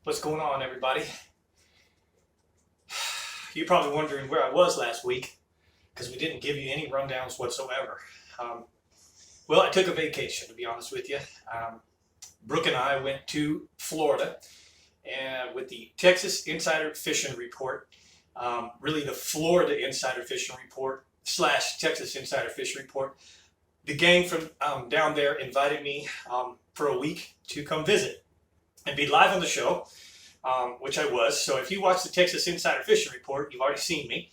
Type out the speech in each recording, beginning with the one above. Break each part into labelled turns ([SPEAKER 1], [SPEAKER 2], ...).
[SPEAKER 1] What's going on, everybody? You're probably wondering where I was last week because we didn't give you any rundowns whatsoever. Um, well, I took a vacation, to be honest with you. Brooke and I went to Florida and with the Texas Insider Fishing Report, really the Florida Insider Fishing Report / Texas Insider Fishing Report. The gang from down there invited me for a week to come visit and be live on the show, which I was. So if you watch the Texas Insider Fishing Report, you've already seen me.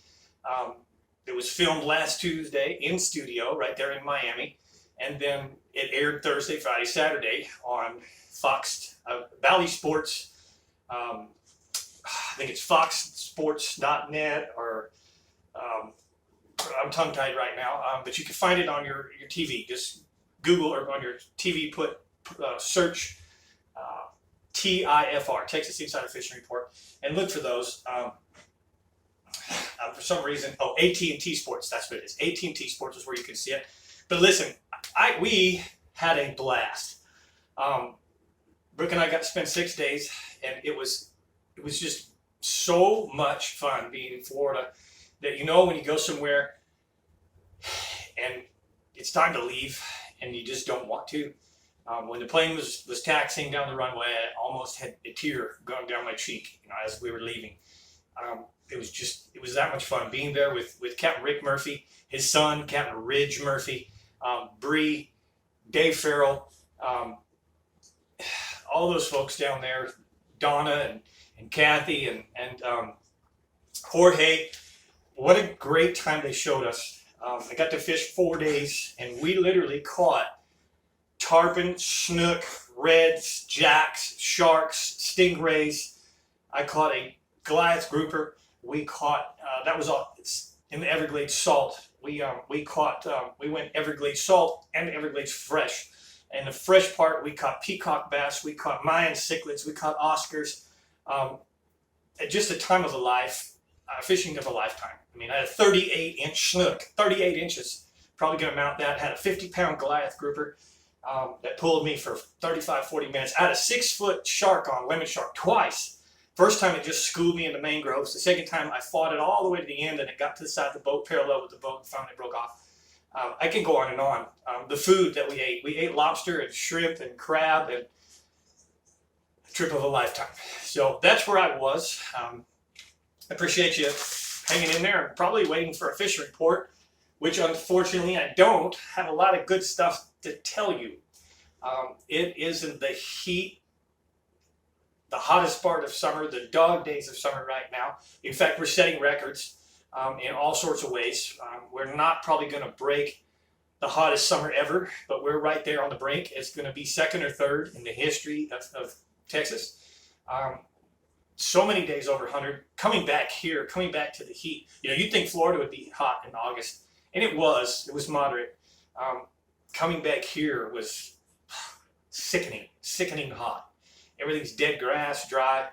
[SPEAKER 1] It was filmed last Tuesday in studio right there in Miami, and then it aired Thursday, Friday, Saturday on Fox Valley Sports. I think it's foxsports.net or I'm tongue-tied right now, but you can find it on your TV. Just Google or on your TV, put search TIFR, Texas Insider Fishing Report, and look for those. For some reason, AT&T Sports, that's what it is. AT&T Sports is where you can see it. But listen, we had a blast. Brooke and I got to spend 6 days, and it was just so much fun being in Florida that, you know, when you go somewhere and it's time to leave and you just don't want to. When the plane was taxiing down the runway, I almost had a tear going down my cheek, as we were leaving. It was that much fun being there with Captain Rick Murphy, his son, Captain Ridge Murphy, Bree, Dave Farrell, all those folks down there, Donna and Kathy and Jorge. What a great time they showed us. I got to fish 4 days, and we literally caught tarpon, snook, reds, jacks, sharks, stingrays. I caught a Goliath grouper. We caught, that was all in the Everglades salt. We went Everglades salt and Everglades fresh. And the fresh part, we caught peacock bass, we caught Mayan cichlids, we caught Oscars. At just a time of a life, fishing of a lifetime. I mean, I had a 38-inch snook, 38 inches, probably going to mount that. Had a 50-pound Goliath grouper that pulled me for 35, 40 minutes. I had a 6-foot shark on, lemon shark, twice. First time it just schooled me in the mangroves. The second time I fought it all the way to the end, and it got to the side of the boat, parallel with the boat, and finally broke off. I can go on and on. The food that we ate lobster and shrimp and crab, and a trip of a lifetime. So that's where I was. I appreciate you hanging in there and probably waiting for a fishing report, which unfortunately I don't have a lot of good stuff to tell you. It is in the heat, the hottest part of summer, the dog days of summer right now. In fact, we're setting records in all sorts of ways. We're not probably going to break the hottest summer ever, but we're right there on the brink. It's going to be second or third in the history of Texas. So many days over 100. Coming back to the heat. You'd think Florida would be hot in August, and it was moderate. Coming back here was sickening hot. Everything's dead grass, dry,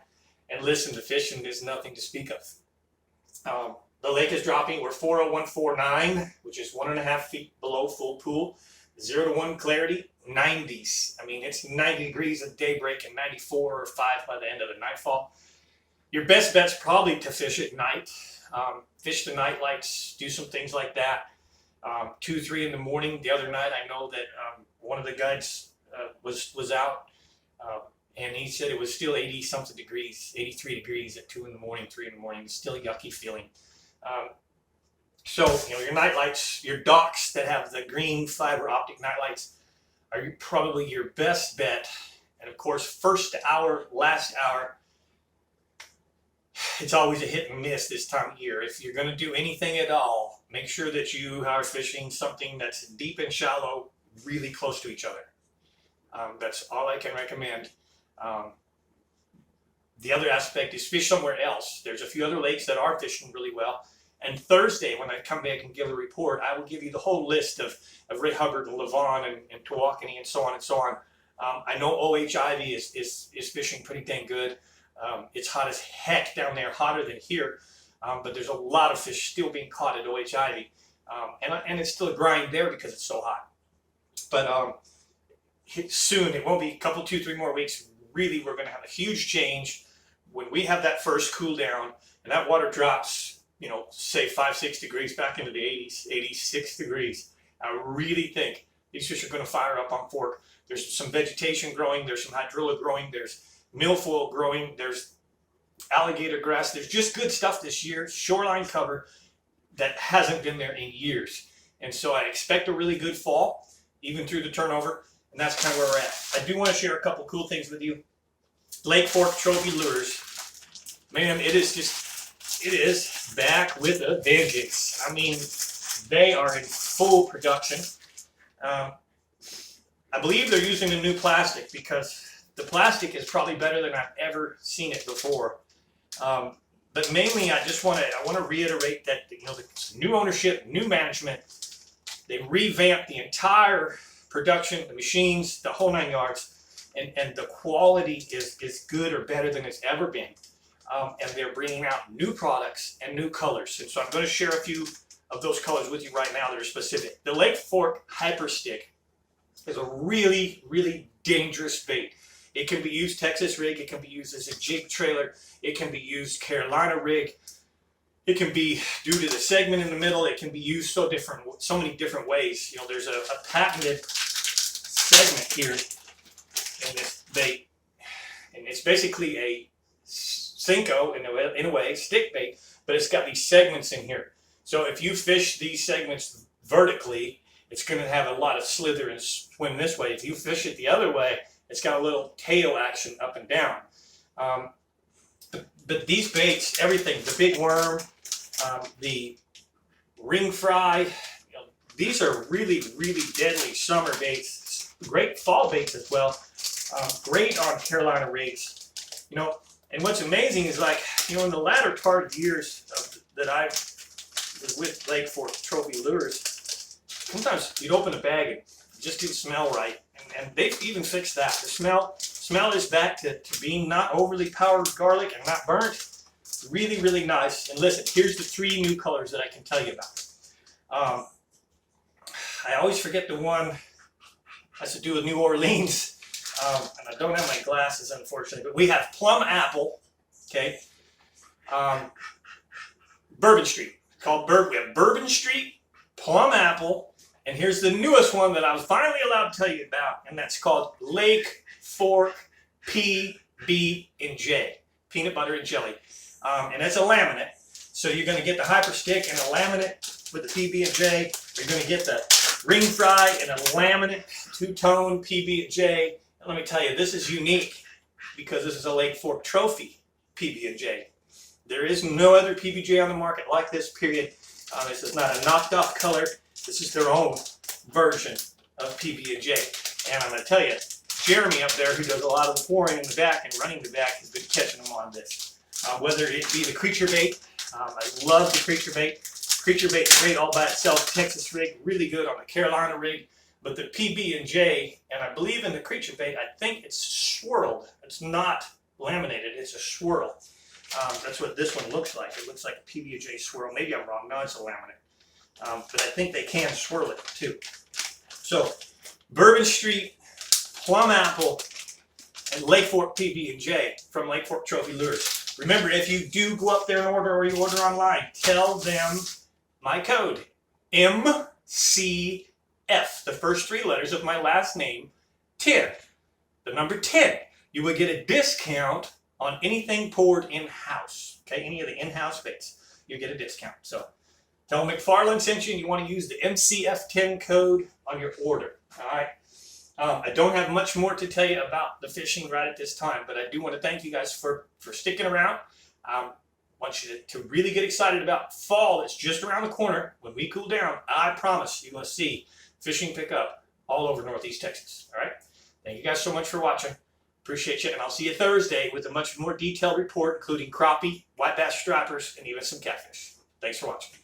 [SPEAKER 1] and listen, the fishing is nothing to speak of. The lake is dropping. We're 40149, which is 1.5 feet below full pool. 0 to 1 clarity, 90s. I mean, it's 90 degrees at daybreak and 94 or 5 by the end of the nightfall. Your best bet's probably to fish at night. Fish the night lights, do some things like that. 2, 3 in the morning. The other night, I know that one of the guides was out, and he said it was still 80-something degrees, 83 degrees at 2 in the morning, 3 in the morning. It's still a yucky feeling. So, your night lights, your docks that have the green fiber optic night lights are probably your best bet. And of course, first hour, last hour, it's always a hit and miss this time of year. If you're going to do anything at all, make sure that you are fishing something that's deep and shallow, really close to each other. That's all I can recommend. The other aspect is fish somewhere else. There's a few other lakes that are fishing really well. And Thursday, when I come back and give a report, I will give you the whole list of Ray Hubbard and Levon and Tawakoni and so on and so on. I know OH Ivy is fishing pretty dang good. It's hot as heck down there, hotter than here. But there's a lot of fish still being caught at OH Ivy. And it's still a grind there because it's so hot. But soon, it won't be a couple, 2, 3 more weeks. Really, we're going to have a huge change. when we have that first cool down and that water drops, you know, say 5-6 degrees back into the 80s, 86 degrees, I really think these fish are going to fire up on fork. There's some vegetation growing, there's some hydrilla growing, there's milfoil growing, there's alligator grass. There's just good stuff this year, shoreline cover that hasn't been there in years. And so I expect a really good fall, even through the turnover, and that's kind of where we're at. I do want to share a couple cool things with you. Lake Fork Trophy Lures, man, it is back with a vengeance. I mean, they are in full production. I believe they're using a new plastic because the plastic is probably better than I've ever seen it before. But mainly, I want to reiterate that, you know, the new ownership, new management, they revamped the entire production, the machines, the whole 9 yards, and the quality is good or better than it's ever been. And they're bringing out new products and new colors. And so I'm going to share a few of those colors with you right now that are specific. The Lake Fork Hyper Stick is a really, really dangerous bait. It can be used Texas rig, it can be used as a jig trailer, it can be used Carolina rig, it can be due to the segment in the middle, it can be used so many different ways. You know, there's a patented segment here in this bait, and it's basically a Cinco in a way, stick bait, but it's got these segments in here. So if you fish these segments vertically, it's going to have a lot of slither and swim this way. If you fish it the other way, it's got a little tail action up and down. But these baits, everything, the big worm, the ring fry, you know, these are really, really deadly summer baits. Great fall baits as well. Great on Carolina rigs. You know, and what's amazing is, like, you know, in the latter part of years that I was with Lake Fork Trophy Lures, sometimes you'd open a bag and it just didn't smell right. And they've even fixed that. The smell is back to being not overly powered garlic and not burnt. Really, really nice. And listen, here's the 3 new colors that I can tell you about. I always forget the one has to do with New Orleans. And I don't have my glasses, unfortunately, but we have Plum Apple, okay? Bourbon Street, we have Bourbon Street, Plum Apple, and here's the newest one that I was finally allowed to tell you about, and that's called Lake Fork PB&J, peanut butter and jelly. And it's a laminate, so you're going to get the Hyper Stick and a laminate with the PB&J. You're going to get the ring fry and a laminate two-tone PB&J. And let me tell you, this is unique because this is a Lake Fork Trophy PB&J. There is no other PB&J on the market like this, period. This is not a knocked off color. This is their own version of PB&J. And I'm going to tell you, Jeremy up there, who does a lot of the pouring in the back and running the back, has been catching them on this. Whether it be the creature bait, I love the creature bait. Creature bait is great all by itself. Texas rig, really good on the Carolina rig. But the PB&J, and I believe in the creature bait, I think it's swirled. It's not laminated, it's a swirl. That's what this one looks like. It looks like a PB&J swirl. Maybe I'm wrong. No, it's a laminate. But I think they can swirl it too. So, Bourbon Street, Plum Apple, and Lake Fork PB&J from Lake Fork Trophy Lures. Remember, if you do go up there and order, or you order online, tell them my code, MCF, the first 3 letters of my last name, 10. The number 10. You will get a discount on anything poured in-house. Okay, any of the in-house baits, you get a discount. So tell McFarland sent you, and you want to use the MCF10 code on your order. All right. I don't have much more to tell you about the fishing right at this time, but I do want to thank you guys for sticking around. I want you to really get excited about fall. It's just around the corner. When we cool down, I promise you're going to see fishing pick up all over Northeast Texas. All right. Thank you guys so much for watching. Appreciate you, and I'll see you Thursday with a much more detailed report, including crappie, white bass stripers, and even some catfish. Thanks for watching.